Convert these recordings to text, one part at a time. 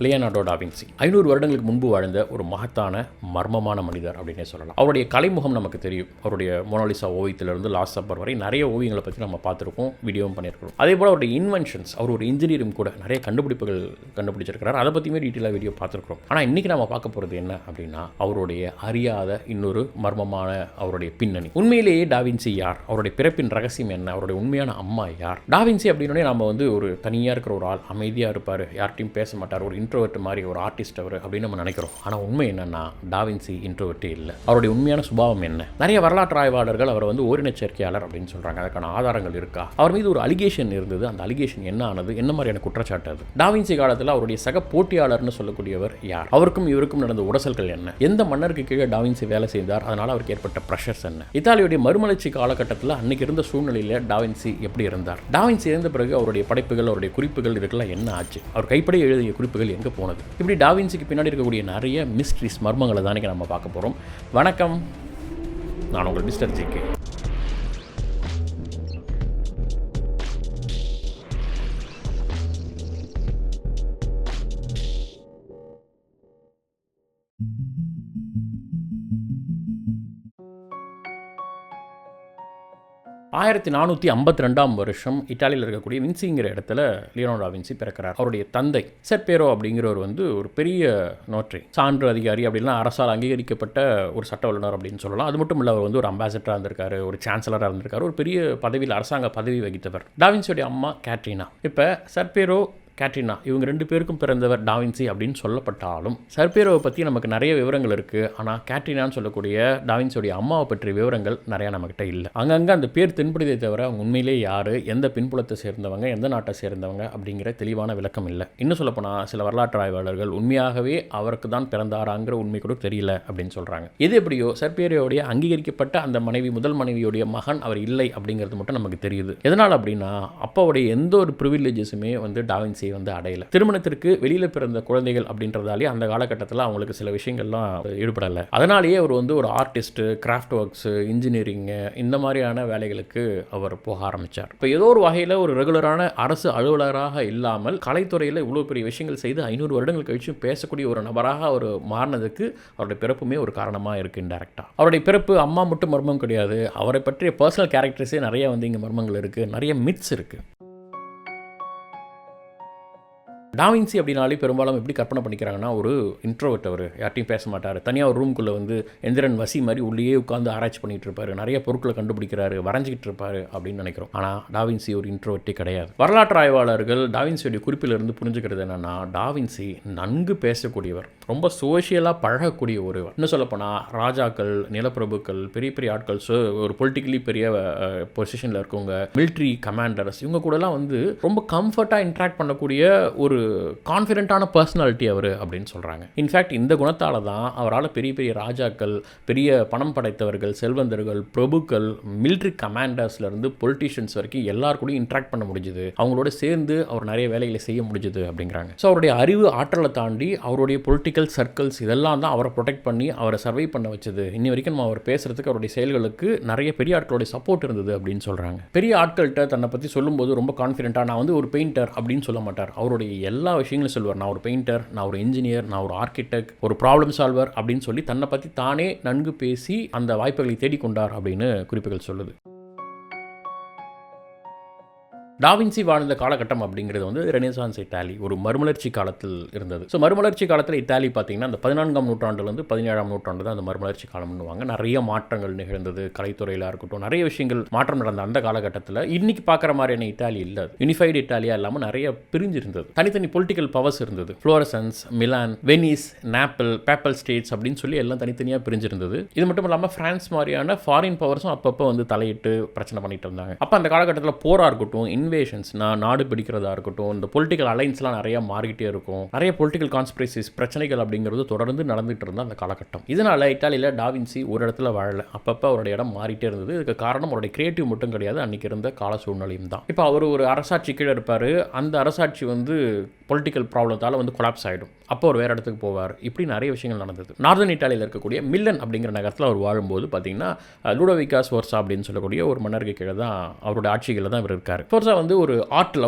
Leonardo டா Vinci 500 வருடங்களுக்கு முன்பு வாழ்ந்த ஒரு மகத்தான மர்மமான மனிதர் அப்படின்னே சொல்லலாம். அவருடைய கலைமுகம் நமக்கு தெரியும். அவருடைய மோனாலிசா ஓவியத்திலிருந்து லாஸ்ட் சப்பர் வரை நிறைய ஓவியங்களை பற்றி நம்ம பார்த்துருக்கோம், வீடியோவும் பண்ணியிருக்கிறோம். அதே போல் அவருடைய இன்வென்ஷன்ஸ், அவர் ஒரு இன்ஜினியரும் கூட நிறைய கண்டுபிடிப்புகள் கண்டுபிடிச்சிருக்கிறார். அதை பற்றியுமே டீட்டெயிலாக வீடியோ பார்த்துருக்கிறோம். ஆனால் இன்றைக்கி நம்ம பார்க்க போகிறது என்ன அப்படின்னா, அவருடைய அறியாத இன்னொரு மர்மமான அவருடைய பின்னணி. உண்மையிலேயே டா வின்சி யார்? அவருடைய பிறப்பின் ரகசியம் என்ன? அவருடைய உண்மையான அம்மா யார்? டா வின்சி அப்படின்னே நம்ம ஒரு தனியாக இருக்கிற ஒரு ஆள், அமைதியாக இருப்பார், யார்ட்டையும் பேச மாட்டார், ஒரு இன்ட்ரோவர்ட் மாதிரி ஒரு ஆர்டிஸ்ட் அவர் அப்படின்னு நம்ம நினைக்கிறோம். ஆனால் உண்மை என்னன்னா, டா வின்சி இன்ட்ரோவர்ட்டே இல்லை. அவருடைய உண்மையான சுபாவம் என்ன? நிறைய வரலாற்று ஆய்வாளர்கள் அவர் ஓரினச் சேர்க்கையாளர் அப்படின்னு சொல்றாங்க. அதுக்கான ஆதாரங்கள் இருக்கா? அவர் மீது ஒரு அலிகேஷன் இருந்தது. அந்த அலிகேஷன் என்ன ஆனது? என்ன மாதிரியான குற்றச்சாட்டு அது? டா வின்சி காலத்தில் அவருடைய சக போட்டியாளர்னு சொல்லக்கூடியவர் யார்? அவருக்கும் இவருக்கும் நடந்த உரசல்கள் என்ன? எந்த மன்னருக்கு கீழே டா வின்சி வேலை செய்தார்? அதனால் அவருக்கு ஏற்பட்ட ப்ரெஷர்ஸ் என்ன? இத்தாலியுடைய மறுமலர்ச்சி காலகட்டத்தில் அன்னைக்கு இருந்த சூழ்நிலையில் டா வின்சி எப்படி இருந்தார்? டா வின்சி இருந்த பிறகு அவருடைய படைப்புகள், அவருடைய குறிப்புகள், இதுக்கெல்லாம் என்ன ஆச்சு? அவர் கைப்பட எழுதிய குறிப்புகள் எங்கே போனது? இப்படி டா வின்சிக்கு பின்னாடி இருக்கக்கூடிய நிறைய மிஸ்ட்ரிஸ், மர்மங்களை தானே நம்ம பார்க்க போகிறோம். வணக்கம், நான் உங்கள் மிஸ்டர் ஜிகே. ஆயிரத்தி 452 வருஷம் இட்டாலியில் இருக்கக்கூடிய வின்சிங்கிற இடத்துல லியோனார்டோ டா வின்சி பிறக்கிறார். அவருடைய தந்தை செர்பேரோ அப்படிங்கிறவர் ஒரு பெரிய நோட்டரி, சான்று அதிகாரி, அப்படின்னா அரசால் அங்கீகரிக்கப்பட்ட ஒரு சட்ட வல்லுநர் அப்படின்னு சொல்லலாம். அது மட்டும் இல்லை, அவர் ஒரு அம்பாசிடராக இருந்திருக்காரு, ஒரு சான்சலராக இருந்திருக்காரு, ஒரு பெரிய பதவியில், அரசாங்க பதவி வகித்தவர். டா வின்சியோடைய அம்மா கேட்ரினா. இப்போ செர்பேரோ, கேட்ரினா, இவங்க 2 பேருக்கும் பிறந்தவர் டா வின்சி அப்படின்னு சொல்லப்பட்டாலும் செர்பேரோவை பற்றி நமக்கு நிறைய விவரங்கள் இருக்குது. ஆனால் கேட்ரினான்னு சொல்லக்கூடிய டா வின்சியோடைய அம்மாவை பற்றிய விவரங்கள் நிறையா நம்மக்கிட்ட இல்லை. அங்கங்கே அந்த பேர் தென்படுதே தவிர அவங்க உண்மையிலே யார், எந்த பின்புலத்தை சேர்ந்தவங்க, எந்த நாட்டை சேர்ந்தவங்க அப்படிங்கிற தெளிவான விளக்கம் இல்லை. இன்னும் சொல்லப்போனால் சில வரலாற்று ஆய்வாளர்கள் உண்மையாகவே அவருக்கு தான் பிறந்தாராங்கிற உண்மை கூட தெரியல அப்படின்னு சொல்கிறாங்க. எது எப்படியோ செர்பேரோடைய அங்கீகரிக்கப்பட்ட அந்த மனைவி, முதல் மனைவியோடைய மகன் அவர் இல்லை அப்படிங்கிறது மட்டும் நமக்கு தெரியுது. எதனால் அப்படின்னா, அப்பாவுடைய எந்த ஒரு ப்ரிவிலேஜஸுமே டா வின்சி அடையல. திருமணத்திற்கு வெளியில பிறந்த குழந்தைகள் அப்படின்றதாலே அந்த காலகட்டத்தில் அவங்களுக்கு சில விஷயங்கள்லாம் ஈடுபடலை. அதனாலேயே அவர் ஒரு ஆர்டிஸ்ட், கிராஃப்ட் ஒர்க்ஸ், இன்ஜினியரிங், இந்த மாதிரியான வேலைகளுக்கு அவர் போக ஆரம்பித்தார். இப்போ ஏதோ ஒரு வகையில் ஒரு ரெகுலரான அரசு அலுவலராக இல்லாமல் கலைத்துறையில் இவ்வளோ பெரிய விஷயங்கள் செய்து 500 வருடங்கள் கழிச்சு பேசக்கூடிய ஒரு நபராக அவர் மாறினதுக்கு அவருடைய பிறப்புமே ஒரு காரணமாக இருக்குது இன்டெரக்டாக. அவருடைய பிறப்பு அம்மா மட்டும் மர்மம் கிடையாது, அவரை பற்றிய பர்சனல் கேரக்டர்ஸே நிறைய இங்கே மர்மங்கள் இருக்குது, நிறைய மித்ஸ் இருக்குது. டா வின்சி அப்படின்னாலே பெரும்பாலும் எப்படி கற்பனை பண்ணிக்கிறாங்கன்னா, ஒரு இன்ட்ரோவர்ட், அவர் யார்ட்டையும் பேச மாட்டார், தனியாக ஒரு ரூம்குள்ளே எந்திரன் வசி மாதிரி உள்ளேயே உட்காந்து ஆராய்ச்சி பண்ணிகிட்டு இருப்பார், நிறைய பொருட்களை கண்டுபிடிக்கிறாரு, வரைஞ்சிக்கிட்டு இருப்பார் அப்படின்னு நினைக்கிறோம். ஆனால் டா வின்சி ஒரு இன்ட்ரோவர்ட்டே கிடையாது. வரலாற்று ஆய்வாளர்கள் டா வின்சியோடைய குறிப்பிலிருந்து புரிஞ்சுக்கிறது என்னென்னா, டா வின்சி நன்கு பேசக்கூடியவர், ரொம்ப சோஷியலாக பழகக்கூடிய ஒருவர். இன்னும் சொல்லப்போனால் ராஜாக்கள், நிலப்பிரபுக்கள், பெரிய பெரிய ஆட்கள், ஒரு பொலிட்டிக்கலி பெரிய பொசிஷனில் இருக்கவங்க, மிலிட்ரி கமாண்டர்ஸ், இவங்க கூடலாம் ரொம்ப கம்ஃபர்ட்டாக இன்ட்ராக்ட் பண்ணக்கூடிய ஒரு கான்ஃபிடென்ட்டான பர்சனாலிட்டி அவர் அப்படின்னு சொல்கிறாங்க. இன்ஃபேக்ட் இந்த குணத்தால் தான் அவரால் பெரிய பெரிய ராஜாக்கள், பெரிய பணம் படைத்தவர்கள், செல்வந்தர்கள், பிரபுக்கள், மிலிட்ரி கமாண்டர்ஸ்லேருந்து பொலிட்டிஷியன்ஸ் வரைக்கும் எல்லார் கூடயும் இன்ட்ராக்ட் பண்ண முடிஞ்சுது, அவங்களோட சேர்ந்து அவர் நிறைய வேலைகளை செய்ய முடிஞ்சுது அப்படிங்கிறாங்க. ஸோ அவருடைய அறிவு ஆற்றலை தாண்டி அவருடைய பொலிட்டிக்கல் சர்க்கிள்ஸ் இதெல்லாம் தான் அவரை ப்ரொடெக்ட் பண்ணி அவரை சர்வை பண்ண வச்சது. இன்னி வரைக்கும் நம்ம அவர் பேசுகிறதுக்கு, அவருடைய செயல்களுக்கு நிறைய பெரிய ஆட்களுடைய சப்போர்ட் இருந்தது அப்படின்னு சொல்கிறாங்க. பெரிய ஆட்கள்கிட்ட தன்னை பற்றி சொல்லும்போது ரொம்ப கான்ஃபிடென்ட்டாக, நான் ஒரு பெயிண்டர் அப்படின்னு சொல்ல மாட்டார். அவருடைய எல்லா விஷயங்களும் சொல்லுவார். நான் ஒரு பெயிண்டர், நான் ஒரு இன்ஜினியர், நான் ஒரு ஆர்கிடெக்ட், ஒரு ப்ராப்ளம் சால்வர் அப்படின்னு சொல்லி தன்னை பற்றி தானே நன்கு பேசி அந்த வாய்ப்புகளை தேடிக்கொண்டார் அப்படின்னு குறிப்புகள் சொல்லுது. டா வின்சி வாழ்ந்த காலகட்டம் அப்படிங்கிறது ரெனேசான்ஸ் இத்தாலி, ஒரு மறுமலர்ச்சி காலத்தில் இருந்தது. ஸோ மறுமலர்ச்சி காலத்தில் இத்தாலி பார்த்தீங்கன்னா அந்த 14ஆம் நூற்றாண்டுலேருந்து 17ஆம் நூற்றாண்டு தான் அந்த மறுமலர்ச்சி காலம்னுவாங்க. நிறைய மாற்றங்கள் நிகழ்ந்தது, கலைத்துறையில் இருக்கட்டும், நிறைய விஷயங்கள் மாற்றம் நடந்த அந்த காலகட்டத்தில் இன்னைக்கு பார்க்குற மாதிரியான இத்தாலி இல்லை. யூனிஃபைடு இத்தாலியா இல்லாமல் நிறைய பிரிஞ்சிருந்தது, தனித்தனி பொலிட்டிக்கல் பவர்ஸ் இருந்தது. Florence, Milan, Venice, Naples, papal states அப்படின்னு சொல்லி எல்லாம் தனித்தனியாக பிரிஞ்சிருந்தது. இது மட்டும் இல்லாமல் பிரான்ஸ் மாதிரியான ஃபாரின் பவர்ஸும் அப்பப்போ தலையிட்டு பிரச்சனை பண்ணிட்டு இருந்தாங்க. அப்போ அந்த காலகட்டத்தில் போராக இருக்கட்டும், இன்வேஷன்ஸ், நாடு பிடிக்கிறதா இருக்கட்டும், இந்த பொலிட்டிக்கல் அலைன்ஸ்லாம் நிறைய மாறிக்கிட்டே இருக்கும், நிறைய பொலிட்டிக்கல் கான்ஸ்பிரசிஸ், பிரச்சனைகள் அப்படிங்கிறது தொடர்ந்து நடந்துகிட்டு இருந்த அந்த காலகட்டம். இதனால இத்தாலியில் டா வின்சி ஒரு இடத்துல வாழல, அப்பப்போ அவருடைய இடம் மாறிட்டே இருந்தது. இதுக்கு காரணம் அவருடைய கிரியேட்டிவ் மட்டும் கிடையாது, அன்னைக்கு இருந்த கால சூழ்நிலையும் தான். இப்போ அவர் ஒரு அரசாட்சி கீழே இருப்பார், அந்த அரசாட்சி பொலிட்டிக்கல் ப்ராப்ளத்தால் கொலாப்ஸ் ஆகிடும், அப்போ அவர் வேறு இடத்துக்கு போவார். இப்படி நிறைய விஷயங்கள் நடந்தது. நார்தன் இட்டாலியில் இருக்கக்கூடிய மில்லன் அப்படிங்கிற நகரத்தில் அவர் வாழும்போது பார்த்தீங்கன்னா லூடோவிகா ஸ்ஃபோர்ஸா அப்படின்னு சொல்லக்கூடிய ஒரு மன்னருக்கு கீழே தான், அவருடைய ஆட்சிகளில் தான் இவர் இருக்கார். ஸ்ஃபோர்ஸா அதனால் வந்து ஒரு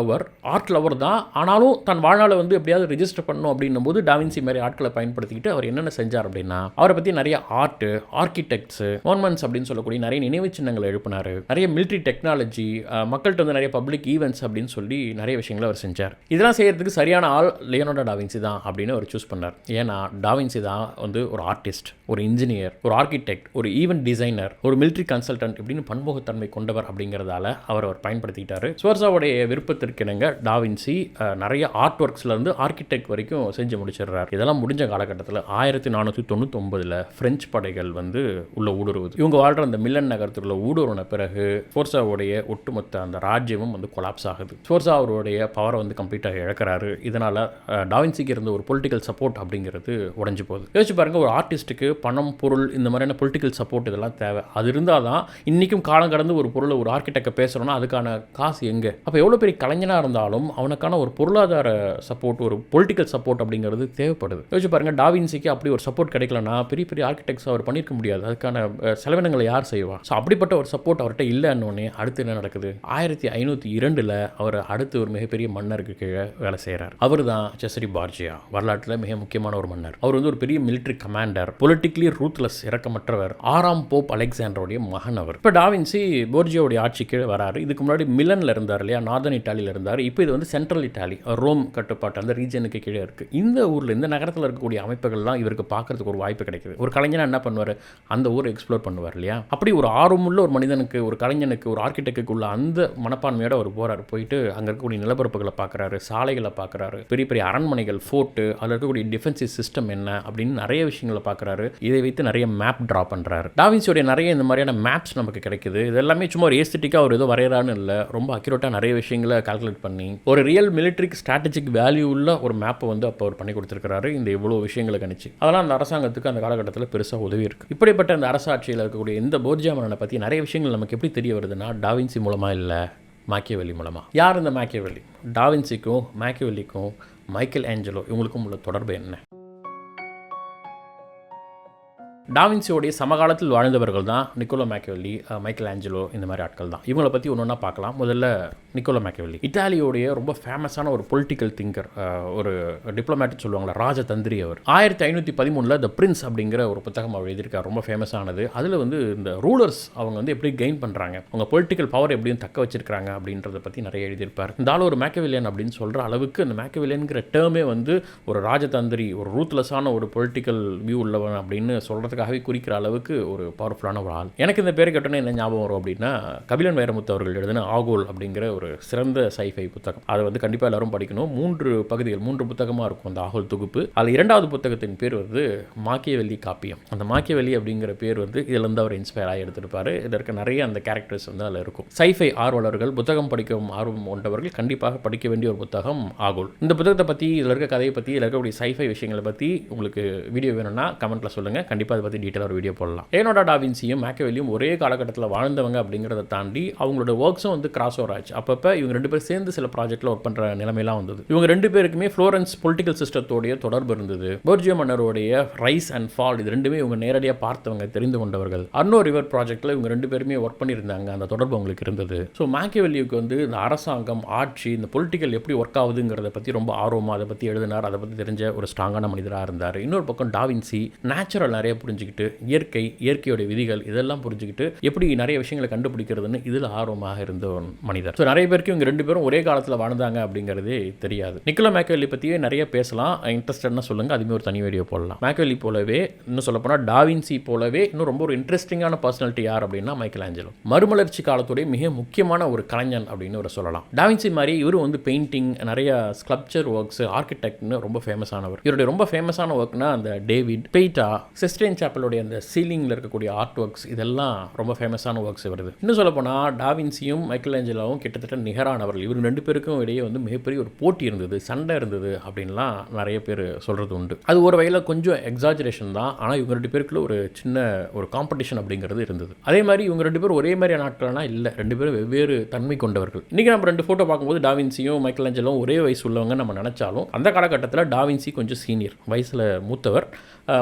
ஆர்ட் லவர் தான். ஆனாலும் தன் வாழ்நாளை வந்து எப்படியாவது ரிஜிஸ்டர் பண்ணணும் அப்படின்னும் போது டாவின்சி மாதிரி ஆட்களை பயன்படுத்திக்கிட்டு அவர் என்னென்ன செஞ்சார் அப்படின்னா, அவரை பற்றி நிறைய ஆர்ட்டு, ஆர்கிடெக்ட்ஸ், மான்மெண்ட்ஸ் அப்படின்னு சொல்லக்கூடிய நிறைய நினைவு சின்னங்களை எழுப்பினார். நிறைய மிலிட்ரி டெக்னாலஜி, மக்கள்கிட்ட வந்து நிறைய பப்ளிக் ஈவெண்ட்ஸ் அப்படின்னு சொல்லி நிறைய விஷயங்களை அவர் செஞ்சார். இதெல்லாம் செய்யறதுக்கு சரியான ஆள் லியோனார்டோ டாவின்சி தான் அப்படின்னு அவர் சூஸ் பண்ணார். ஏன்னா டாவின்சி தான் வந்து ஒரு ஆர்டிஸ்ட், ஒரு இன்ஜினியர், ஒரு ஆர்கிடெக்ட், ஒரு ஈவெண்ட் டிசைனர், ஒரு மிலிட்ரி கன்சல்டன்ட் இப்படின்னு பன்முகத்தன்மை கொண்டவர் அப்படிங்கிறதால அவர் பயன்படுத்திக்கிட்டாரு. ஸ்வர்சாவுடைய விருப்பத்திற்கு இணங்க டாவின்சி நிறைய ஆர்ட் ஒர்க்ஸ்லேருந்து ஆர்கிடெக்ட் வரைக்கும் செஞ்சு முடிச்சிடுறார். இதெல்லாம் முடிஞ்ச காலகட்டத்தில் 1499 பிரெஞ்சு படைகள் வந்து உள்ள ஊடுருவுது. இவங்க வாழ்ற அந்த மில்லன் நகரத்துக்குள்ள ஊடுருவின பிறகு ஸ்வர்சாவுடைய ஒட்டுமொத்த அந்த ராஜ்யமும் வந்து கொலாப்ஸ் ஆகுது. ஸ்வர்சா அவருடைய பவரை வந்து கம்ப்ளீட்டாக இழக்கிறாரு. இதனால் டாவின்சிக்கு இருந்த ஒரு பொலிட்டிக்கல் சப்போர்ட் அப்படிங்கிறது உடஞ்சி போகுது. யோசிச்சு பாருங்கள், ஒரு ஆர்டிஸ்ட்டுக்கு பணம், பொருள், இந்த மாதிரியான பொலிட்டிக்கல் சப்போர்ட் இதெல்லாம் தேவை. அது இருந்தால் தான் இன்றைக்கும் காலம் கடந்து ஒரு பொருளை ஒரு ஆர்கிடெக்டை பேசுகிறோன்னா அதுக்கான காசு எங்கே? அப்போ எவ்வளோ பெரிய கலைஞனாக இருந்தாலும் அவனுக்கான ஒரு பொருளாதார சப்போர்ட், ஒரு பொலிட்டிக்கல் சப்போர்ட் அப்படிங்கிறது தேவைப்படுது. யோசிச்சு பாருங்கள், டாவின்சிக்கு அப்படி ஒரு சப்போர்ட் கிடைக்கலன்னா பெரிய பெரிய ஆர்கிடெக்ட்ஸ் அவர் பண்ணியிருக்க முடியாது. அதுக்கான செலவினங்களை யார் செய்வா? ஸோ அப்படிப்பட்ட ஒரு சப்போர்ட் அவர்கிட்ட இல்லைன்னொன்னே அடுத்து என்ன நடக்குது? 1502 அவர் அடுத்து ஒரு மிகப்பெரிய மன்னருக்கு கீழே வேலை செய்கிறார். அவர் தான் செசரி பார்ஜியா, வரலாற்றில் மிக முக்கியமான ஒரு மன்னர். அவர் வந்து ஒரு பெரிய மிலிட்ரி கமாண்டர், பொலிட்டிக்கலி ரூத்லெஸ், இரக்கமற்றவர், 6ஆம் போப் அலெக்சாண்டருடைய மகன் அவர். இப்போ டாவின்சி போர்ஜியாவுடைய ஆட்சி கீழே வராரு. இதுக்கு முன்னாடி மிலனில் இருந்தார் இல்லையா, நார்தன் இட்டாலியில் இருந்தார். இப்போ இது வந்து சென்ட்ரல் இட்டாலி, ரோம் கட்டுப்பாட்டு அந்த ரீஜனுக்கு கீழே இருக்குது. இந்த ஊரில், இந்த நகரத்தில் இருக்கக்கூடிய அமைப்புகள்லாம் இவருக்கு பார்க்கறதுக்கு ஒரு வாய்ப்பு கிடைக்குது. ஒரு கலைஞனா என்ன பண்ணுவார்? அந்த ஊரை எக்ஸ்ப்ளோர் பண்ணுவார் இல்லையா. அப்படி ஒரு ஆர்வமுள்ள ஒரு மனிதனுக்கு, ஒரு கலைஞனுக்கு, ஒரு ஆர்கிடெக்டுக்கு உள்ள அந்த மனப்பான்மையோட அவர் போகிறார். போயிட்டு அங்கே இருக்கக்கூடிய நிலப்பரப்புகளை பார்க்குறாரு, சாலைகளை பார்க்குறாரு, பெரிய பெரிய அரண்மனைகள், ஃபோர்ட்டு, அதில் இருக்கக்கூடிய டிஃபென்சிவ் சிஸ்டம் என்ன அப்படின்னு நிறைய விஷயங்களை பார்க்குறாரு. இதை வைத்து நிறைய மேப் ட்ரா பண்ணுறாரு. டாவின்சியோடைய நிறைய இந்த மாதிரியான மேப்ஸ் நமக்கு கிடைக்குது. இது எல்லாமே சும்மா ஒரு ஏஸ்தட்டிக்காக ஒரு ஏதோ வரையறான்னு இல்லை, ரொம்ப அக்யூரேட்டாக நிறைய விஷயங்களை கால்குலேட் பண்ணி ஒரு ரியல் மிலிட்ரி ஸ்ட்ராட்டஜிக் வேல்யூ உள்ள ஒரு மேப்பை வந்து அப்போ அவர் பண்ணி கொடுத்துருக்காரு. இந்த இவ்வளோ விஷயங்களை கணிச்சு அதெல்லாம் அந்த அரசாங்கத்துக்கு அந்த காலகட்டத்தில் பெருசாக உதவி இருக்குது. இப்படிப்பட்ட அந்த அரசாட்சியில் இருக்கக்கூடிய இந்த போர்ஜியா மன்னனை பற்றி நிறைய விஷயங்கள் நமக்கு எப்படி தெரிய வருதுன்னா, டாவின்சி மூலமாக இல்லை, மாக்கியவெல்லி மூலமாக. யார் இந்த மாக்கியவெல்லி? டாவின்சிக்கும் மாக்கியவெல்லிக்கும் மைக்கேல் ஏஞ்சலோ இவங்களுக்கும் உள்ள தொடர்பு என்ன? டாவின்சியோடைய சமகாலத்தில் வாழ்ந்தவர்கள் தான் நிக்கோலோ மேக்கியவெல்லி, மைக்கேல் ஏஞ்சலோ, இந்த மாதிரி ஆட்கள் தான். இவங்களை பற்றி ஒன்று ஒன்றா பார்க்கலாம். முதல்ல நிக்கோலோ மேக்கியவெல்லி இட்டாலியோடைய ரொம்ப ஃபேமஸான ஒரு பொலிட்டிக்கல் திங்கர், ஒரு டிப்ளமேட்டிக் சொல்லுவாங்களா, ராஜதந்திரி. அவர் 1513 த பிரின்ஸ் அப்படிங்கிற ஒரு புத்தகம் அவர் எழுதியிருக்கார், ரொம்ப ஃபேமஸானது. அதில் வந்து இந்த ரூலர்ஸ் அவங்க வந்து எப்படி கெயின் பண்ணுறாங்க, அவங்க பொலிட்டிக்கல் பவர் எப்படியும் தக்க வச்சிருக்காங்க அப்படின்றத பற்றி நிறைய எழுதியிருப்பார். இந்த ஆள் ஒரு மேக்கியவெல்லியன் அப்படின்னு சொல்கிற அளவுக்கு அந்த மேக்கியவெல்லியன்கிற டேர்மே வந்து ஒரு ராஜதந்திரி, ஒரு ரூத்லெஸ்ஸான ஒரு பொலிட்டிக்கல் வியூ உள்ளவன் அப்படின்னு சொல்கிறதுக்காகவே குறிக்கிற அளவுக்கு ஒரு பவர்ஃபுல்லான ஒரு ஆள். எனக்கு இந்த பேரை கேட்டோன்னே என்ன ஞாபகம் வரும் அப்படின்னா, கபிலன் வைரமுத்து அவர்கள் எழுதின ஆகோல் அப்படிங்கிற ஒரு சிறந்த சைஃபை புத்தகம். அதை வந்து கண்டிப்பாக எல்லாரும் படிக்கணும். 3 பகுதிகள், 3 புத்தகமாக இருக்கும் அந்த ஆகோல் தொகுப்பு. அதில் 2வது புத்தகத்தின் பேர் வந்து மாக்கியவெல்லி காப்பியம். அந்த மாக்கியவெல்லி அப்படிங்கிற பேர் வந்து இதில் இருந்து அவர் இன்ஸ்பயர் ஆகி எடுத்திருப்பாரு. இதில் இருக்க நிறைய அந்த கேரக்டர்ஸ் வந்து அதில் இருக்கும். சைஃபை ஆர்வலர்கள், புத்தகம் படிக்கும் ஆர்வம் கொண்டவர்கள் கண்டிப்பாக படிக்க வேண்டிய ஒரு புத்தகம் ஆகோல். இந்த புத்தகத்தை பற்றி, இதில் இருக்க கதையை பற்றி, இதில் இருக்கக்கூடிய சைஃபை விஷயங்களை பற்றி உங்களுக்கு வீடியோ வேணும்னா கமெண்ட்டில் சொல்லுங்கள். கண்டிப்பாக அதை பற்றி டீட்டெயிலாக ஒரு வீடியோ போடலாம். லியோனார்டோ டாவின்சியும் மாக்கியவெல்லியும் ஒரே காலகட்டத்தில் வாழ்ந்தவங்க அப்படிங்கிறத தாண்டி அவங்களோட ஒர்க்ஸும் வந்து கிராஸ் ஓவர் ஆச்சு. அப்பப்போ இவங்க 2 பேர் சேர்ந்து சில ப்ராஜெக்டில் ஒர்க் பண்ணுற நிலைமையெல்லாம் வந்தது. இவங்க 2 பேருக்குமே ஃப்ளோரன்ஸ் பொலிட்டிக்கல் சிஸ்டத்தோடைய தொடர்பு இருந்தது. போர்ஜியா மன்னருடைய ரைஸ் அண்ட் ஃபால், இது 2மே இவங்க நேரடியாக பார்த்தவங்க, தெரிந்து கொண்டவர்கள். அர்னோ ரிவர் ப்ராஜெக்டில் இவங்க 2 பேருமே ஒர்க் பண்ணியிருந்தாங்க, அந்த தொடர்பு அவங்களுக்கு இருந்தது. ஸோ மாக்கியவெல்லிக்கு வந்து இந்த அரசாங்கம், ஆட்சி, இந்த பொலிட்டிக்கல் எப்படி ஒர்க் ஆகுதுங்கிறத பற்றி ரொம்ப ஆர்வமாக அதை பற்றி எழுதினார். அதை பற்றி தெரிஞ்ச ஒரு ஸ்ட்ராங்கான மனிதராக இருந்தார். இன்னொரு பக்கம் டாவின்சி நேச்சுரல் நிறைய புரிஞ்சுக்கிட்டு, இயற்கையோட விதிகள் இதெல்லாம் புரிஞ்சுக்கிட்டு எப்படி நிறைய விஷயங்களை கண்டுபிடிக்கிறதுன்னு இதில் ஆர்வமாக இருந்த ஒரு மனிதர். ஸோ நிறைய பேருக்கு இவங்க 2 பேரும் ஒரே காலத்தில் வாழ்ந்தாங்க அப்படிங்கிறதே தெரியாது. நிக்கோலோ மேக்கியவெல்லி பற்றியே நிறைய பேசலாம். இன்ட்ரெஸ்டட்னா சொல்லுங்கள், அதுவுமே ஒரு தனி வீடியோ போடலாம். மேக்கியவெல்லி போலவே, இன்னும் சொல்லப்போனால் டாவின்சி போலவே இன்னும் ரொம்ப ஒரு இன்ட்ரெஸ்டிங்கான பர்சனாலிட்டி யார் அப்படின்னா மைக்கேல் ஏஞ்சலோ. மறுமலர்ச்சி காலத்துடைய மிக முக்கியமான ஒரு கலைஞன் அப்படின்னு ஒரு சொல்லலாம். டாவின்சி மாதிரி இவரும் வந்து பெயிண்டிங், நிறைய ஸ்கல்ப்சர் ஒர்க்ஸ், ஆர்கிடெக்ட்னு ரொம்ப ஃபேமஸானவர். இவருடைய ரொம்ப ஃபேமஸான ஒர்க்னா அந்த டேவிட், பெய்டா, சிஸ்டைன் சாப்பலுடைய அந்த சீலிங்கில் இருக்கக்கூடிய ஆர்ட் ஒர்க்ஸ், இதெல்லாம் ரொம்ப ஃபேமஸான ஒர்க்ஸ் வருது. இன்னும் சொல்லப்போனால் டாவின்சியும் மைக்கேல் ஏஞ்சலோவும் கிட்டத்தட்ட நிகரானவர்கள். இவங்க 2 பேருக்கும் இடையே வந்து மிகப்பெரிய ஒரு போட்டி இருந்தது, சண்டை இருந்தது அப்படின்லாம் நிறைய பேர் சொல்கிறது உண்டு. அது ஒரு வகையில் கொஞ்சம் எக்ஸாஜரேஷன் தான். ஆனால் இவங்க 2 பேருக்குள்ள ஒரு சின்ன ஒரு காம்படிஷன் அப்படிங்கிறது இருந்தது. அதே மாதிரி இவங்க 2 பேரும் ஒரே மாதிரியான நாட்கள்னா இல்லை, 2 பேரும் வெவ்வேறு தன்மை கொண்டவர்கள். இன்றைக்கி நம்ம 2 ஃபோட்டோ பார்க்கும்போது டாவின்சியும் மைக்கேல் ஏஞ்சலோவும் ஒரே வயசு உள்ளவங்க நம்ம நினச்சாலும் அந்த காலகட்டத்தில் டாவின்சி கொஞ்சம் சீனியர், வயசில் மூத்தவர்.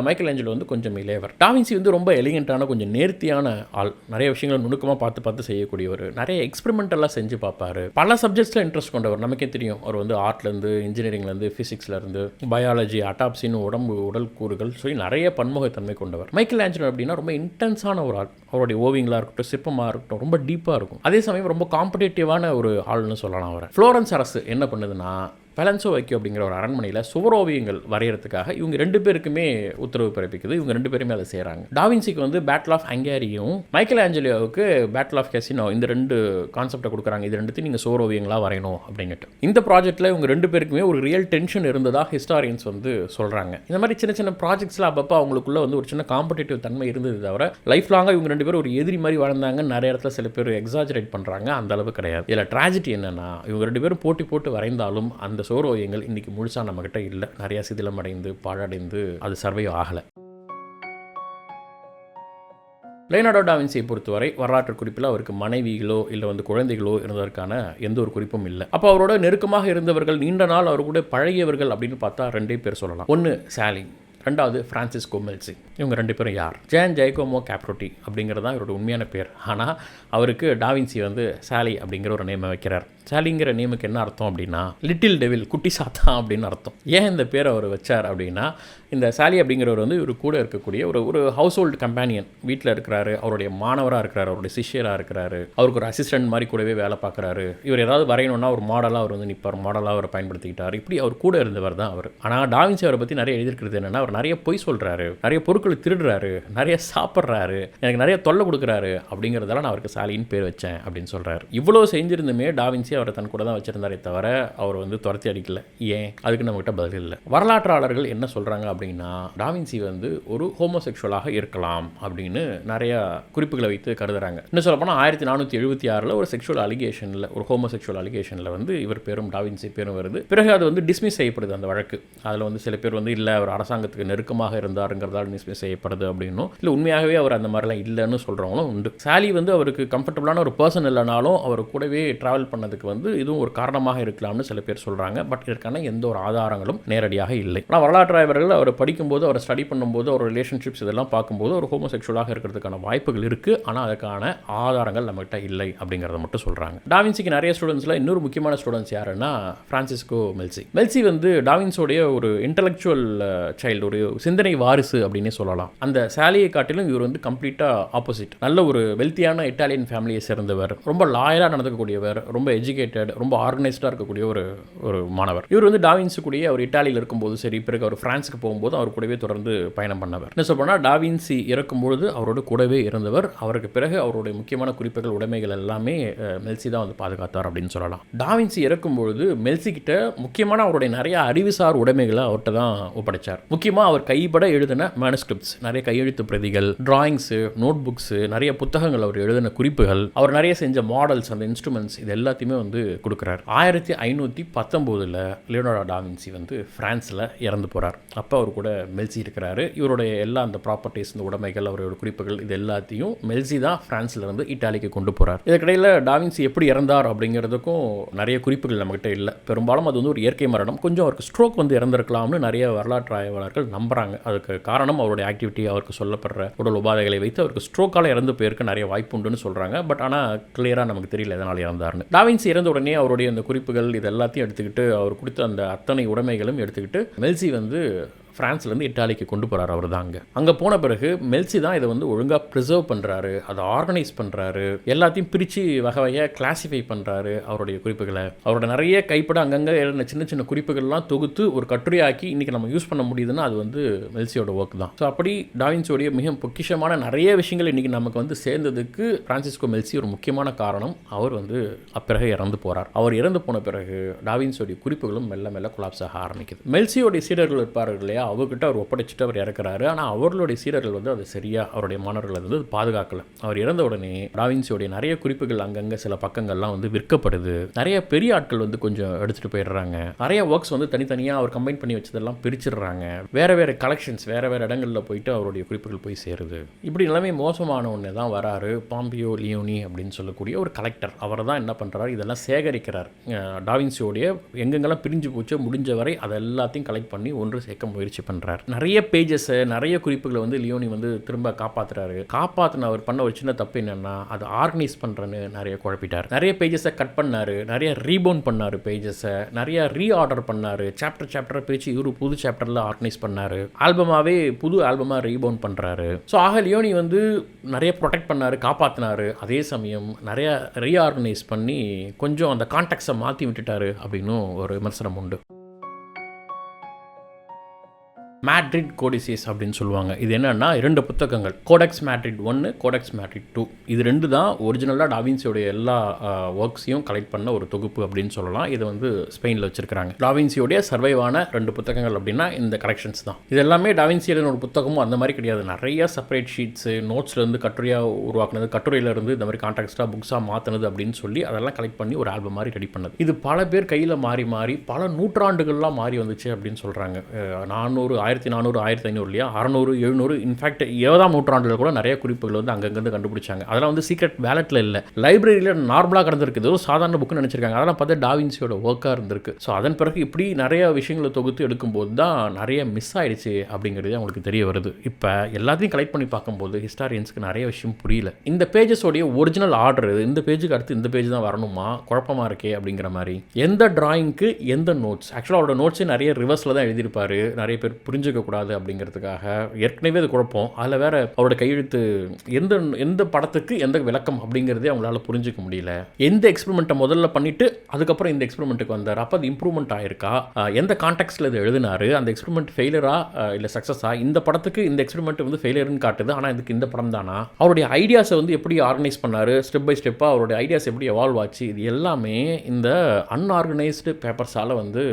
மைக்கேல் ஏஞ்சலோ வந்து கொஞ்சம் வகையிலே அவர். டாவின்சி வந்து ரொம்ப எலிகென்ட்டான கொஞ்சம் நேர்த்தியான ஆள். நிறைய விஷயங்களை நுணுக்கமாக பார்த்து செய்யக்கூடியவர். நிறைய எக்ஸ்பெரிமெண்டெல்லாம் செஞ்சு பார்ப்பார். பல சப்ஜெக்ட்ஸில் இன்ட்ரெஸ்ட் கொண்டவர். நமக்கே தெரியும் அவர் வந்து ஆர்ட்லேருந்து, இன்ஜினியரிங்லேருந்து, ஃபிசிக்ஸ்லேருந்து, பயாலஜி, அட்டாப்சின்னு உடல் கூறுகள் சொல்லி நிறைய பன்முகத்தன்மை கொண்டவர். மைக்கேல் ஆஞ்சலோ அப்படின்னா ரொம்ப இன்டென்ஸான ஒரு ஆள். அவருடைய ஓவியங்களாக இருக்கட்டும், சிற்பமாக இருக்கட்டும், ரொம்ப டீப்பாக இருக்கும். அதே சமயம் ரொம்ப காம்படேட்டிவான ஒரு ஆள்னு சொல்லலாம் அவரை. ஃப்ளோரன்ஸ் அரசு என்ன பண்ணுதுன்னா, பெலன்சோ வைக்கோ அப்படிங்கிற ஒரு அரண்மனையில் சுவரோவியங்கள் வரைகிறதுக்காக இவங்க 2 பேருக்குமே உத்தரவு பிறப்பிக்குது. இவங்க 2 பேருமே அதை செய்கிறாங்க. டாவின்சிக்கு வந்து பேட்டில் ஆஃப் ஹங்கேரியும், மைக்கேல் ஆஞ்சலோவுக்கு பேட்டில் ஆஃப் கேசினோ, இந்த 2 கான்செப்டை கொடுக்குறாங்க. இது 2த்தையும் நீங்கள் சுவரோவியங்களாக வரையணும் அப்படின்ட்டு. இந்த ப்ராஜெக்ட்டில் இவங்க 2 பேருக்குமே ஒரு ரியல் டென்ஷன் இருந்ததாக ஹிஸ்டாரியன்ஸ் வந்து சொல்கிறாங்க. இந்த மாதிரி சின்ன சின்ன ப்ராஜெக்ட்ஸில் அப்பப்போ அவங்களுக்குள்ள வந்து ஒரு சின்ன காம்படிட்டிவ் தன்மை இருந்தது தவிர லைஃப் லாங்காக இவங்க 2 பேரும் ஒரு எதிரி மாதிரி வாழ்ந்தாங்க. நிறைய இடத்துல சில பேர் எக்ஸாஜரேட் பண்ணுறாங்க. அந்த அளவு கிடையாது. இதில் ட்ராஜடி என்னென்னா, இவங்க 2 பேரும் போட்டு வரைந்தாலும் அந்த சோரோவியங்கள் இன்றைக்கி முழுசாக நம்மக்கிட்ட இல்லை. நிறையா சிதிலம் அடைந்து பாழடைந்து அது சர்வை ஆகலை. லியோனார்டோ டா வின்சியை பொறுத்தவரை வரலாற்று குறிப்பில் அவருக்கு மனைவிகளோ இல்லை வந்து குழந்தைகளோ இருந்ததற்கான எந்த ஒரு குறிப்பும் இல்லை. அப்போ அவரோட நெருக்கமாக இருந்தவர்கள், நீண்ட நாள் அவர் கூட பழகியவர்கள் அப்படின்னு பார்த்தா 2 பேர் சொல்லலாம். ஒன்று சாலி, 2வது ஃப்ரான்சிஸ்கோ மெல்சி. இவங்க 2 பேரும் யார்? ஜான் ஜைகோமோ கேப்ரோட்டி அப்படிங்கிறது தான் இவரோட உண்மையான பேர். ஆனால் அவருக்கு டாவின்சி வந்து சாலி அப்படிங்கிற ஒரு நேமை வைக்கிறார். சாலிங்கிற நேமுக்கு என்ன அர்த்தம் அப்படின்னா, லிட்டில் டெவில், குட்டி சாத்தான் அப்படின்னு அர்த்தம். ஏன் இந்த பேரை அவர் வச்சார் அப்படின்னா, இந்த சாலி அப்படிங்கிறவர் வந்து இவர் கூட இருக்கக்கூடிய ஒரு ஹவுஸ் ஹோல்டு கம்பேனியன். வீட்டில் இருக்கிறாரு, அவருடைய மாணவராக இருக்கிறாரு, அவருடைய சிஷ்யராக இருக்கிறாரு, அவருக்கு ஒரு அசிஸ்டன்ட் மாதிரி கூடவே வேலை பார்க்குறாரு. இவர் ஏதாவது வரையணும்னா ஒரு மாடலாக அவர் வந்து நிற்பார், மாடலாக அவரை பயன்படுத்திக்கிட்டார். இப்படி அவர் கூட இருந்தவர் தான் அவர். ஆனால் டாவின்சி அவரை பற்றி நிறைய எழுதியிருக்கிறது என்னென்னா, அவர் நிறைய பொய் சொல்கிறாரு, நிறைய பொருட்களை திருடுறாரு, நிறைய சாப்பிட்றாரு, எனக்கு நிறைய தொல்லை கொடுக்குறாரு. அப்படிங்கிறதால நான் அவருக்கு சாலின்னு பேர் வச்சேன் அப்படின்னு சொல்கிறாரு. இவ்வளோ செஞ்சிருந்துமே டாவின்சி அவரை தன் கூட தான் வச்சிருந்தாரே தவிர அவர் வந்து துரத்தி அடிக்கல. ஏன்? அதுக்கு நம்மகிட்ட பதில் இல்லை. வரலாற்றாளர்கள் என்ன சொல்கிறாங்க அப்படின்னா, டாவின்சி வந்து ஒரு ஹோமோசெக்சுவலாக இருக்கலாம் அப்படின்னு நிறைய குறிப்புகளை வைத்து கருதுறாங்க. இன்னும் சொல்ல போனால் 1476 ஒரு செக்ஷுவல் அலிகேஷனில், ஒரு ஹோமோசெக்சுவல் அலிகேஷனில் வந்து இவர் பேரும் டாவின்சி பேரும் வருது. பிறகு அது வந்து டிஸ்மிஸ் செய்யப்படுது அந்த வழக்கு. அதில் வந்து சில பேர் வந்து இல்லை அவர் அரசாங்கத்துக்கு நெருக்கமாக இருந்தாருங்கிறதால டிஸ்மிஸ் செய்யப்படுது அப்படின்னும், இல்லை உண்மையாகவே அவர் அந்த மாதிரிலாம் இல்லைன்னு சொல்கிறவங்களும் உண்டு. சாலி வந்து அவருக்கு கம்ஃபர்டபுளான ஒரு பர்சன் இல்லைனாலும் அவர் கூடவே ட்ராவல் பண்ணதுக்கு வந்து இதுவும் ஒரு காரணமாக இருக்கலாம்னு சில பேர் சொல்கிறாங்க. பட் இதற்கான எந்த ஒரு ஆதாரங்களும் நேரடியாக இல்லை. ஆனால் வரலாற்று ஆய்வர்கள் அவர் படிக்கும்போது, அவர் ஸ்டடி பண்ணும்போது, அவர் ரிலேஷன்ஷிப்ஸ் இதெல்லாம் பார்க்கும்போது ஒரு ஹோமோசெக்சுவலாக இருக்கிறதுக்கான வாய்ப்புகள் இருக்குது. ஆனால் அதுக்கான ஆதாரங்கள் நம்மகிட்ட இல்லை அப்படிங்கிறத மட்டும் சொல்கிறாங்க. டாவின்சிக்கு நிறைய ஸ்டூடெண்ட்ஸில் இன்னொரு முக்கியமான ஸ்டூடெண்ட்ஸ் யாருன்னா ஃப்ரான்சிஸ்கோ மெல்சி. மெல்சி வந்து டாவின்ஸோடைய ஒரு இன்டலெக்சுவல் சைல்டு, ஒரு சிந்தனை வாரிசு அப்படின்னே சொல்லலாம். அந்த சாலியை காட்டிலும் இவர் வந்து கம்ப்ளீட்டாக ஆப்போசிட். நல்ல ஒரு வெல்த்தியான இட்டாலியன் ஃபேமிலியை சேர்ந்தவர், ரொம்ப லாயலாக நடக்கக்கூடியவர், ரொம்ப எஜுகேட்டட், ரொம்ப ஆர்கனைஸ்டாக இருக்கக்கூடிய ஒரு மாணவர். இவர் வந்து டாவின்சி கூடயே அவர் இட்டாலியில் இருக்கும்போது சரி, பிறகு அவர் பிரான்ஸுக்கு போகும்போது அவர் கூடவே தொடர்ந்து பயணம் பண்ணவர். என்ன சொல்றோம்னா, டாவின்சி இறக்கும்பொழுது அவரோட கூடவே இருந்தவர். அவருக்கு பிறகு அவருடைய முக்கியமான குறிப்புகள், உடைமைகள் எல்லாமே மெல்சி தான் வந்து பாதுகாத்தார் அப்படின்னு சொல்லலாம். டாவின்சி இறக்கும்பொழுது மெல்சி கிட்ட முக்கியமான அவருடைய நிறைய அறிவுசார் உடைமைகளை அவர்கிட்ட தான் ஒப்படைச்சார். முக்கியமாக அவர் கைப்பட எழுதின மேனுஸ்கிரிப்ட்ஸ், நிறைய கையெழுத்து பிரதிகள், டிராயிங்ஸு, நோட் புக்ஸு, நிறைய புத்தகங்கள், அவர் எழுதின குறிப்புகள், அவர் நிறைய செஞ்ச மாடல்ஸ், அந்த இன்ஸ்ட்ருமெண்ட்ஸ், இது எல்லாத்தையுமே வந்து கொடுக்குறார். 1519 லியோனார்டோ டா வின்சி வந்து பிரான்ஸில் இறந்து போகிறார். அப்போ அவர் கூட மெல்சி இருக்கிறாரு. இவருடைய எல்லா அந்த ப்ராப்பர்ட்டிஸ், இந்த உடைமைகள், அவரோட குறிப்புகள், இது எல்லாத்தையும் மெல்சி தான் பிரான்ஸில் இருந்து இட்டாலிக்கு கொண்டு போகிறார். இதற்கிடையில் டாவின்சி எப்படி இறந்தார் அப்படிங்கிறதுக்கும் நிறைய குறிப்புகள் நம்மகிட்ட இல்லை. பெரும்பாலும் அது வந்து ஒரு இயற்கை மரணம். கொஞ்சம் அவருக்கு ஸ்ட்ரோக் வந்து இறந்திருக்கலாம்னு நிறைய வரலாற்று ஆய்வாளர்கள் நம்புறாங்க. அதுக்கு காரணம் அவருடைய ஆக்டிவிட்டி, அவருக்கு சொல்லப்படுற உடல் உபாதைகளை வைத்து அவருக்கு ஸ்ட்ரோக்கால் இறந்து போயிருக்க நிறைய வாய்ப்பு உண்டுன்னு சொல்கிறாங்க. பட் ஆனால் கிளியராக நமக்கு தெரியல எதனால் இறந்தார்னு. டாவின்சி இறந்த உடனே அவருடைய அந்த குறிப்புகள் இது எல்லாத்தையும் எடுத்துக்கிட்டு, அவர் கொடுத்த அந்த அத்தனை உடைமைகளும் எடுத்துக்கிட்டு மெல்சி வந்து ஃப்ரான்ஸ்லேருந்து இட்டாலிக்கு கொண்டு போகிறார். அவர் தான் அங்கே போன பிறகு மெல்சி தான் இதை வந்து ஒழுங்காக ப்ரிசர்வ் பண்ணுறாரு, அதை ஆர்கனைஸ் பண்ணுறாரு, எல்லாத்தையும் பிரித்து வகையாக கிளாஸிஃபை பண்ணுறாரு. அவருடைய குறிப்புகளை, அவரோட நிறைய கைப்பட அங்கங்கே எழுதின சின்ன சின்ன குறிப்புகள்லாம் தொகுத்து ஒரு கட்டுரையாக்கி இன்றைக்கி நம்ம யூஸ் பண்ண முடியுதுன்னா அது வந்து மெல்சியோட ஒர்க் தான். ஸோ அப்படி டாவின்சியோடைய மிக பொக்கிஷமான நிறைய விஷயங்கள் இன்றைக்கி நமக்கு வந்து சேர்ந்ததுக்கு ஃப்ரான்சிஸ்கோ மெல்சி ஒரு முக்கியமான காரணம். அவர் வந்து அப்பிறகு இறந்து போகிறார். அவர் இறந்து போன பிறகு டாவின்சியோடைய குறிப்புகளும் மெல்ல மெல்ல கொலாப்ஸ் ஆக ஆரம்பிக்குது. மெல்சியோடைய சீடர்கள் இருப்பார்கள் இல்லையா, அவர்கிட்ட அவர் ஒப்படைச்சிட்டு அவர் இறக்குறாரு. ஆனால் அவர்களுடைய சீடர்கள் வந்து அது சரியாக அவருடைய மாணவர்களை வந்து பாதுகாக்கலை. அவர் இறந்த உடனே டாவின்சியோடைய நிறைய குறிப்புகள் அங்கங்கே சில பக்கங்கள்லாம் வந்து விற்கப்படுது. நிறைய பெரிய ஆட்கள் வந்து கொஞ்சம் எடுத்துகிட்டு போயிடுறாங்க. நிறைய ஒர்க்ஸ் வந்து தனித்தனியாக அவர் கம்பைன் பண்ணி வச்சதெல்லாம் பிரிச்சிடுறாங்க. வேறு வேறு கலெக்ஷன்ஸ், வேறு வேறு இடங்களில் போயிட்டு அவருடைய குறிப்புகள் போய் சேருது. இப்படி நிலைமை மோசமான ஒன்று தான் வராரு பாம்பியோ லியோனி அப்படின்னு சொல்லக்கூடிய ஒரு கலெக்டர். அவர் தான் என்ன பண்ணுறாரு, இதெல்லாம் சேகரிக்கிறார். டாவின்சியோடைய எங்கெங்கெல்லாம் பிரிஞ்சு போச்சோ முடிஞ்ச வரை அதை எல்லாத்தையும் கலெக்ட் பண்ணி ஒன்று சேர்க்க முயற்சி முயற்சி பண்ணுறாரு. நிறைய பேஜஸை நிறைய குறிப்புகளை வந்து லியோனி வந்து திரும்ப காப்பாற்றுறாரு. காப்பாற்றின அவர் பண்ண ஒரு சின்ன தப்பு என்னென்னா அதை ஆர்கனைஸ் பண்ணுறேன்னு நிறைய குழப்பிட்டார். நிறைய பேஜஸை கட் பண்ணார், நிறைய ரீபவுண்ட் பண்ணார், பேஜஸை நிறைய ரீஆர்டர் பண்ணார், சாப்டரை பிரித்து இவரு புது சாப்டரில் ஆர்கனைஸ் பண்ணார், ஆல்பமாகவே புது ஆல்பமாக ரீபவுண்ட் பண்ணுறாரு. ஸோ ஆக லியோனி வந்து நிறைய ப்ரொடெக்ட் பண்ணார், காப்பாற்றினார். அதே சமயம் நிறைய ரீஆர்கனைஸ் பண்ணி கொஞ்சம் அந்த கான்டெக்ட்ஸை மாற்றி விட்டுட்டாரு அப்படின்னு ஒரு விமர்சனம் உண்டு. மேட்ரிட் கோடிசிஸ் அப்படின்னு சொல்லுவாங்க. இது என்னென்னா 2 புத்தகங்கள், கோடெக்ஸ் மேட்ரிட் 1, கோடெக்ஸ் மேட்ரிட் 2. இது 2 தான் ஒரிஜினலாக டாவின்சியோடைய எல்லா ஒர்க்ஸையும் கலெக்ட் பண்ண ஒரு தொகுப்பு அப்படின்னு சொல்லலாம். இது வந்து ஸ்பெயினில் வச்சிருக்காங்க. டாவின்சியோடைய சர்வைவான 2 புத்தகங்கள் அப்படின்னா இந்த கலெக்ஷன்ஸ் தான். இது எல்லாமே டாவின்சியோட ஒரு புத்தகமும் அந்த மாதிரி கிடையாது. நிறைய செப்பரேட் ஷீட்ஸு, நோட்ஸ்லேருந்து கட்டுரையாக உருவாக்குனது, கட்டுரையிலேருந்து இந்த மாதிரி கான்டாக்ட்ஸாக புக்ஸாக மாற்றினது அப்படின்னு சொல்லி அதெல்லாம் கலெக்ட் பண்ணி ஒரு ஆல்பம் மாதிரி ரெடி பண்ணது. இது பல பேர் கையில் மாறி மாறி பல நூற்றாண்டுகள்லாம் மாறி வந்துச்சு அப்படின்னு சொல்கிறாங்க. 400, 1400, 1500 இல்லையா, 600, 700, இன்ஃபேக்ட் 7ஆம் நூற்றாண்டில் கூட நிறைய குறிப்புகள் வந்து அங்கங்கேருந்து கண்டுபிடிச்சாங்க. அதெல்லாம் வந்து சீக்ரெட் வேலட்டில் இல்லை, லைப்ரரியில் நார்மலாக கிடந்திருக்கு. ஏதோ சாதாரண புக்குன்னு நினச்சிருக்காங்க. அதெல்லாம் பார்த்தா டாவின்சியோட ஒர்க்காக இருந்திருக்கு. ஸோ அதன் பிறகு இப்படி நிறைய விஷயங்களை தொகுத்து எடுக்கும்போது தான் நிறைய மிஸ் ஆயிடுச்சு அப்படிங்கிறது அவங்களுக்கு தெரிய வருது. இப்போ எல்லாத்தையும் கலெக்ட் பண்ணி பார்க்கும்போது ஹிஸ்டாரியன்ஸ்க்கு நிறைய விஷயம் புரியல. இந்த பேஜஸோடைய ஒரிஜினல் ஆர்டர் இந்த பேஜுக்கு அடுத்து இந்த பேஜ் தான் வரணுமா, குழப்பமாக இருக்கே அப்படிங்கிற மாதிரி. எந்த டிராயிங்க்கு எந்த நோட்ஸ், ஆக்சுவலாக அவரோட நோட்ஸே நிறைய ரிவர்ஸில் தான் எழுதியிருப்பார். நிறைய பேர் புரிஞ்சுக்கக்கூடாது அப்படிங்கிறதுக்காக ஏற்கனவே அது குழப்பம். அதில் வேற அவரோட கையெழுத்து எந்த படத்துக்கு எந்த விளக்கம் அப்படிங்கிறதே அவங்களால புரிஞ்சிக்க முடியல. எந்த எக்ஸ்பெரிமெண்ட்டை முதல்ல பண்ணிட்டு அதுக்கப்புறம் இந்த எக்ஸ்பெரிமெண்ட்டுக்கு வந்தார், அப்போ அது இம்ப்ரூவ்மெண்ட் ஆயிருக்கா, எந்த கான்டெக்ட்ல இது எழுதினாரு, அந்த எக்ஸ்பெரிமெண்ட் ஃபெயிலியரா இல்லை சக்ஸஸா, இந்த படத்துக்கு இந்த எக்ஸ்பெரிமெண்ட் வந்து ஃபெயிலியர்னு காட்டுது, ஆனால் இதுக்கு இந்த படம் தானா, அவருடைய ஐடியாஸை வந்து எப்படி ஆர்கனைஸ் பண்ணாரு, ஸ்டெப் பை ஸ்டெப்பாக அவருடைய ஐடியாஸ் எப்படி எவால்வ் ஆச்சு, இது எல்லாமே இந்த அன்ஆர்கனைஸ்டு பேப்பர்ஸால் வந்து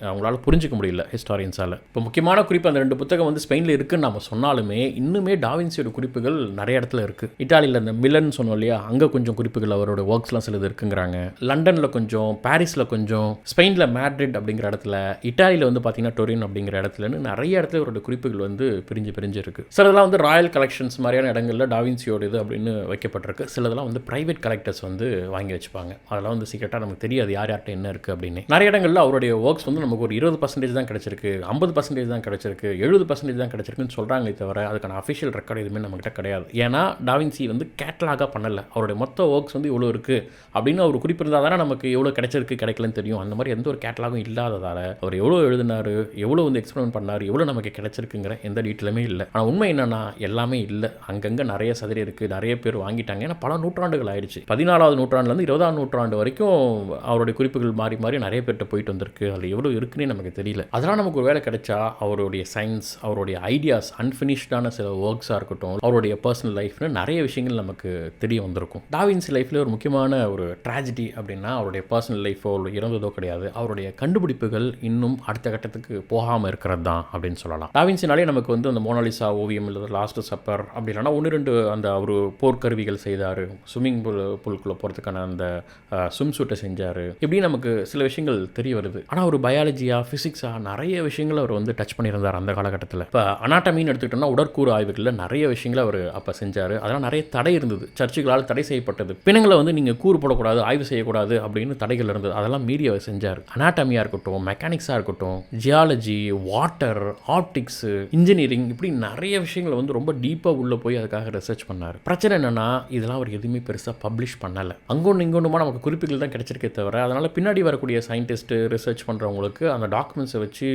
அவங்களால புரிஞ்சிக்க முடியல ஹிஸ்டாரியன்ஸால். இப்போ முக்கியமான குறிப்பு அந்த 2 புத்தகம் வந்து ஸ்பெயினில் இருக்குன்னு நம்ம சொன்னாலுமே இன்னுமே டாவின்சியோட குறிப்புகள் நிறைய இடத்துல இருக்குது. இட்டாலியில் இந்த மிலன் சொன்னோம் இல்லையா, அங்கே கொஞ்சம் குறிப்புகள் அவரோட ஒர்க்ஸ்லாம் சிலது இருக்குங்கிறாங்க. லண்டனில் கொஞ்சம், பாரிஸில் கொஞ்சம், ஸ்பெயினில் மேட்ரிட் அப்படிங்கிற இடத்துல, இட்டாலியில் வந்து பார்த்தீங்கன்னா டொரின் அப்படிங்கிற இடத்துலன்னு நிறைய இடத்துல அவரோட குறிப்புகள் வந்து பிரிஞ்சு இருக்குது. சிலதெல்லாம் வந்து ராயல் கலெக்ஷன்ஸ் மாதிரியான இடங்களில் டாவின்சியோட இது அப்படின்னு வைக்கப்பட்டிருக்கு. சிலதெல்லாம் வந்து ப்ரைவேட் கலெக்டர்ஸ் வந்து வாங்கி வச்சுப்பாங்க. அதெல்லாம் வந்து சீக்கிரட்டாக நமக்கு தெரியாது யார் யார்கிட்ட என்ன இருக்குது அப்படின்னு. நிறைய இடங்களில் அவருடைய ஒர்க்ஸ் வந்து நமக்கு ஒரு 20% தான் கிடச்சிருக்கு, 50% தான் கிடச்சிருக்கு, 70% தான் கிடச்சிருக்குன்னு சொல்கிறாங்களே தவிர அதுக்கான அஃபிஷியல் ரெக்கார்டு எதுவுமே நம்மகிட்ட கிடையாது. ஏன்னா டாவின்சி வந்து கேட்டலாகாக பண்ணலை. அவருடைய மொத்த ஒர்க்ஸ் வந்து இவ்வளோ இருக்குது அப்படின்னு அவர் குறிப்பிருந்தால் தானே நமக்கு எவ்வளோ கிடைச்சிருக்கு கிடைக்கலன்னு தெரியும். அந்த மாதிரி எந்த ஒரு கேட்டலாகும் இல்லாததால் அவர் எவ்வளோ எழுதினார், எவ்வளோ வந்து எக்ஸ்பெரிமெண்ட் பண்ணார், எவ்வளோ நமக்கு கிடைச்சிருக்குங்கிற எந்த டீட்டெயிலுமே இல்லை. ஆனால் உண்மை என்னன்னா எல்லாமே இல்லை, அங்கங்கே நிறைய சதறி இருக்குது, நிறைய பேர் வாங்கிட்டாங்க. ஏன்னா பல நூற்றாண்டுகள் ஆயிடுச்சு. 14ஆவது நூற்றாண்டுலேருந்து 20ஆம் நூற்றாண்டு வரைக்கும் அவருடைய குறிப்புகள் மாறி மாறி நிறைய பேர்கிட்ட போயிட்டு வந்திருக்கு. அதில் எவ்வளோ இருக்குன்னே நமக்கு தெரியல. அதெல்லாம் நமக்கு ஒரு வேலை கிடைச்சா அவருடைய சயின்ஸ், அவருடைய ஐடியாஸ், அன்ஃபினிஷ்டான சில ஒர்க்ஸாக இருக்கட்டும், அவருடைய பர்சனல் லைஃப்னு நிறைய விஷயங்கள் நமக்கு தெரிய வந்திருக்கும். டாவின்சி லைஃப்பில் ஒரு முக்கியமான ஒரு ட்ராஜடி அப்படின்னா அவருடைய பர்சனல் லைஃபோ இறந்ததோ கிடையாது, அவருடைய கண்டுபிடிப்புகள் இன்னும் அடுத்த கட்டத்துக்கு போகாமல் இருக்கிறது தான் அப்படின்னு சொல்லலாம். டாவின்சினாலே நமக்கு வந்து அந்த மோனாலிசா ஓவியம் இல்லை லாஸ்ட் சப்பர் அப்படி இல்லைனா 1-2 அந்த அவர் போர்க்கருவிகள் செய்தார், ஸ்விம்மிங் பூலுக்குள்ளே போகிறதுக்கான அந்த ஸ்விம் சூட்டை செஞ்சார், இப்படி நமக்கு சில விஷயங்கள் தெரிய வருது. ஆனால் ஒரு பயாலஜியா ஃபிசிக்ஸா நிறைய விஷயங்கள் அவர் வந்து டச் பண்ணியிருந்தார் அந்த காலகட்டத்தில். இப்போ அனாட்டமின்னு எடுத்துக்கிட்டோம்னா உடற்கூறு ஆய்வுகளில் நிறைய விஷயங்களை அவர் அப்போ செஞ்சார். அதெல்லாம் நிறைய தடை இருந்தது, சர்ச்சுகளால் தடை செய்யப்பட்டது. பிணங்களை வந்து நீங்கள் கூறு போடக்கூடாது, ஆய்வு செய்யக்கூடாது அப்படின்னு தடைகள் இருந்தது. அதெல்லாம் மீறி அவர் செஞ்சார். அனாட்டமியாக இருக்கட்டும், மெக்கானிக்ஸாக இருக்கட்டும், ஜியாலஜி, வாட்டர், ஆப்டிக்ஸு, இன்ஜினியரிங், இப்படி நிறைய விஷயங்களை வந்து ரொம்ப டீப்பாக உள்ளே போய் அதுக்காக ரிசர்ச் பண்ணார். பிரச்சனை என்னென்னா இதெல்லாம் அவர் எதுவுமே பெருசாக பப்ளிஷ் பண்ணலை. அங்கொன்று இங்கொன்றுமா நமக்கு குறிப்புகள் தான் கிடைச்சிருக்கே தவிர அதனால் பின்னாடி வரக்கூடிய சயின்டிஸ்ட்டு ரிசர்ச் பண்ணுறவங்களுக்கு அந்த டாக்குமெண்ட்ஸை வச்சு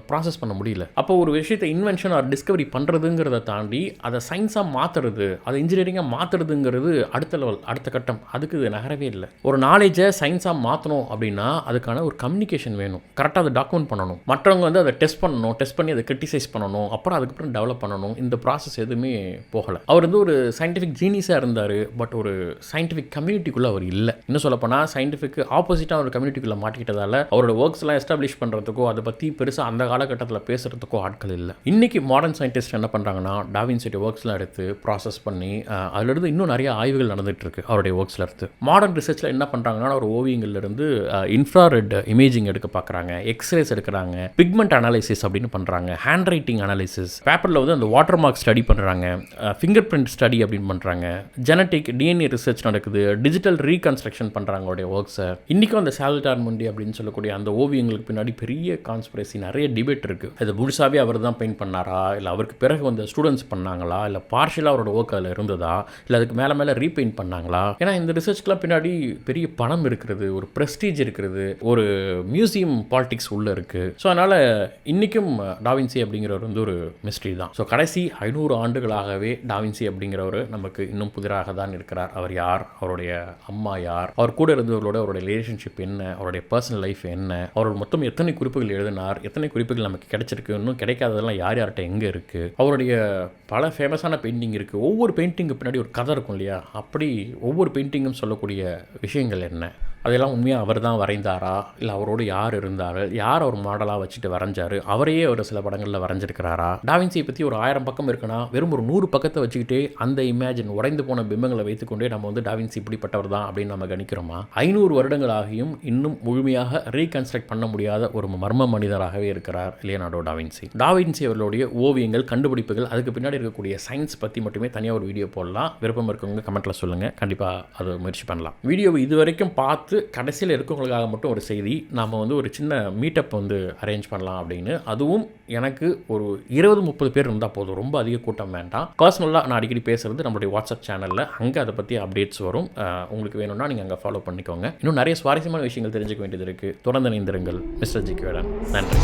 ப்ராசஸ் பண்ண முடியல. அப்போ ஒரு விஷயத்தை இன்வென்ஷன் ஆர் டிஸ்கவரி பண்ணுறதுங்கிறத தாண்டி அதை சயின்ஸாக மாற்றுறது, அதை இன்ஜினியரிங்காக மாற்றுறதுங்கிறது அடுத்த லெவல், அடுத்த கட்டம். அதுக்கு இது நகரவே இல்லை. ஒரு நாலேஜை சயின்ஸாக மாற்றணும் அப்படின்னா அதுக்கான ஒரு கம்யூனிகேஷன் வேணும், கரெக்டாக அதை டாக்குமெண்ட் பண்ணணும், மற்றவங்க வந்து அதை டெஸ்ட் பண்ணணும், டெஸ்ட் பண்ணி அதை கிரிட்டிசைஸ் பண்ணணும், அப்புறம் அதுக்கப்புறம் டெவலப் பண்ணணும். இந்த ப்ராசஸ் எதுவுமே போகலை. அவர் வந்து ஒரு சயின்டிஃபிக் ஜீனியஸாக இருந்தார், பட் ஒரு சயின்டிஃபிக் கம்யூனிட்டிக்குள்ளே அவர் இல்லை. இன்னும் சொல்லப்போனால் சயின்டிஃபிக் ஆப்போசிட்டாக ஒரு கம்யூனிட்டிக்குள்ளே மாட்டிக்கிட்டதால் அவரோட ஒர்க்ஸ் எல்லாம் எஸ்டாப்ளிஷ் பண்ணுறதுக்கோ அதை பற்றி பெருசாக அந்த காலகட்டத்தில் பேசுகிறதுக்கோ ஆட்கள் இல்லை. இன்றைக்கி மாடர்ன் சயின்டிஸ்ட் என்ன பண்ணுறாங்கன்னா டாவின்சியோட ஒர்க்ஸ்லாம் எடுத்து ப்ராசஸ் பண்ணி அதிலிருந்து இன்னும் நிறைய ஆய்வுகள் நடந்துகிட்டு இருக்கு அவருடைய ஒர்க்ஸில் எடுத்து. மாடர்ன் ரிசர்ச்சில் என்ன பண்ணுறாங்கன்னா ஒரு ஓவியங்கள்லேருந்து இன்ஃப்ராரெட் இமேஜிங் எடுக்க பார்க்குறாங்க, எக்ஸ்ரேஸ் எடுக்கிறாங்க, பிக்மெண்ட் அனாலிசிஸ் அப்படின்னு பண்ணுறாங்க, ஹேண்ட் ரைட்டிங் அனாலிசிஸ், பேப்பரில் வந்து அந்த வாட்டர் மார்க் ஸ்டடி பண்ணுறாங்க, ஃபிங்கர் பிரிண்ட் ஸ்டடி அப்படின்னு பண்ணுறாங்க, ஜெனட்டிக் டிஎன்ஏ ரிசர்ச் நடக்குது, டிஜிட்டல் ரீகன்ஸ்ட்ரக்ஷன் பண்ணுறாங்க அவருடைய ஒர்க்ஸை. இன்றைக்கும் அந்த சால்வடார் முண்டி அப்படின்னு சொல்லக்கூடிய அந்த ஓவியங்களுக்கு பின்னாடி பெரிய கான்ஸ்பிரசி, நிறைய டிபேட் இருக்குது. அது முழுசாகவே அவர் தான் பெயிண்ட் பண்ணாரா, இல்லை அவருக்கு பிறகு வந்து ஸ்டூடெண்ட்ஸ் பண்ணாங்களா, இல்லை பார்ஷியலாக அவரோட ஒர்க் அதில் இருந்ததா, இல்லை அதுக்கு மேலே ரீபெயிண்ட் பண்ணாங்களா? ஏன்னா இந்த ரிசர்ச்க்கெலாம் பின்னாடி பெரிய பணம் இருக்கிறது, ஒரு ப்ரெஸ்டீஜ் இருக்கிறது, ஒரு மியூசியம் பாலிடிக்ஸ் உள்ளே இருக்குது. ஸோ அதனால் இன்றைக்கும் டாவின்சி அப்படிங்கிறவர் வந்து ஒரு மிஸ்ட்ரி தான். ஸோ கடைசி 500 ஆண்டுகளாகவே டாவின்சி அப்படிங்கிறவர் நமக்கு இன்னும் புதிராக தான் இருக்கிறார். அவர் யார், அவருடைய அம்மா யார், அவர் கூட இருந்தவர்களோட அவருடைய ரிலேஷன்ஷிப் என்ன, அவருடைய பர்சனல் லைஃப் என்ன, அவரோட மொத்தம் எத்தனை குறிப்புகள் எழுதினார், எத்தனை குறிப்புகள் நமக்கு கிடைச்சிருக்கு, இன்னும் கிடைக்காததெல்லாம் யார் யார்கிட்ட எங்கே இருக்குது, அவருடைய பல ஃபேமஸான பெயிண்டிங் இருக்குது. ஒவ்வொரு பெயிண்டிங்கு பின்னாடி ஒரு கதை இருக்கும் இல்லையா, அப்படி ஒவ்வொரு பெயிண்டிங்கும் சொல்லக்கூடிய விஷயங்கள் என்ன, அதெல்லாம் உண்மையாக அவர் தான் வரைந்தாரா, இல்லை அவரோடு யார் இருந்தார், யார் அவர் மாடலாக வச்சுட்டு வரைஞ்சார், அவரையே ஒரு சில படங்களில் வரைஞ்சிருக்கிறாரா? டாவின்சியை பற்றி ஒரு 1000 பக்கம் இருக்குன்னா வெறும் ஒரு 100 பக்கத்தை வச்சுக்கிட்டே அந்த இமேஜின் உடைந்து போன பிம்பங்களை வைத்துக்கொண்டே நம்ம வந்து டாவின்சி இப்படிப்பட்டவர் தான் அப்படின்னு நம்ம கணிக்கிறோமா? 500 வருடங்களாகியும் இன்னும் முழுமையாக ரீகன்ஸ்ட்ரக்ட் பண்ண முடியாத ஒரு மர்ம மனிதராகவே இருக்கிறார் லியோனார்டோ டாவின்சி. டாவின்சி அவர்களுடைய ஓவியங்கள், கண்டுபிடிப்புகள், அதுக்கு பின்னாடி இருக்கக்கூடிய சயின்ஸ் பற்றி மட்டுமே தனியாக ஒரு வீடியோ போடலாம். விருப்பம் இருக்கவங்க கமெண்ட்டில் சொல்லுங்கள், கண்டிப்பாக அதை முயற்சி பண்ணலாம். வீடியோவை இது வரைக்கும் பார்த்து கடைசியில் இருக்கவங்களுக்காக மட்டும் ஒரு செய்தி, நாம் வந்து ஒரு சின்ன மீட்டப் வந்து அரேஞ்ச் பண்ணலாம் அப்படின்னு. அதுவும் எனக்கு ஒரு 20-30 பேர் இருந்தால் போதும், ரொம்ப அதிக கூட்டம் வேண்டாம். பர்சனலாக நான் அடிக்கடி பேசுகிறது நம்மளுடைய வாட்ஸ்அப் சேனலில், அங்கே அதை பற்றி அப்டேட்ஸ் வரும். உங்களுக்கு வேணும்னா நீங்கள் அங்கே ஃபாலோ பண்ணிக்கோங்க. இன்னும் நிறைய சுவாரஸ்யமான விஷயங்கள் தெரிஞ்சுக்க வேண்டியது இருக்குது. தொடர்ந்து இணைந்திருங்கள். Mister G. கேடன். நன்றி.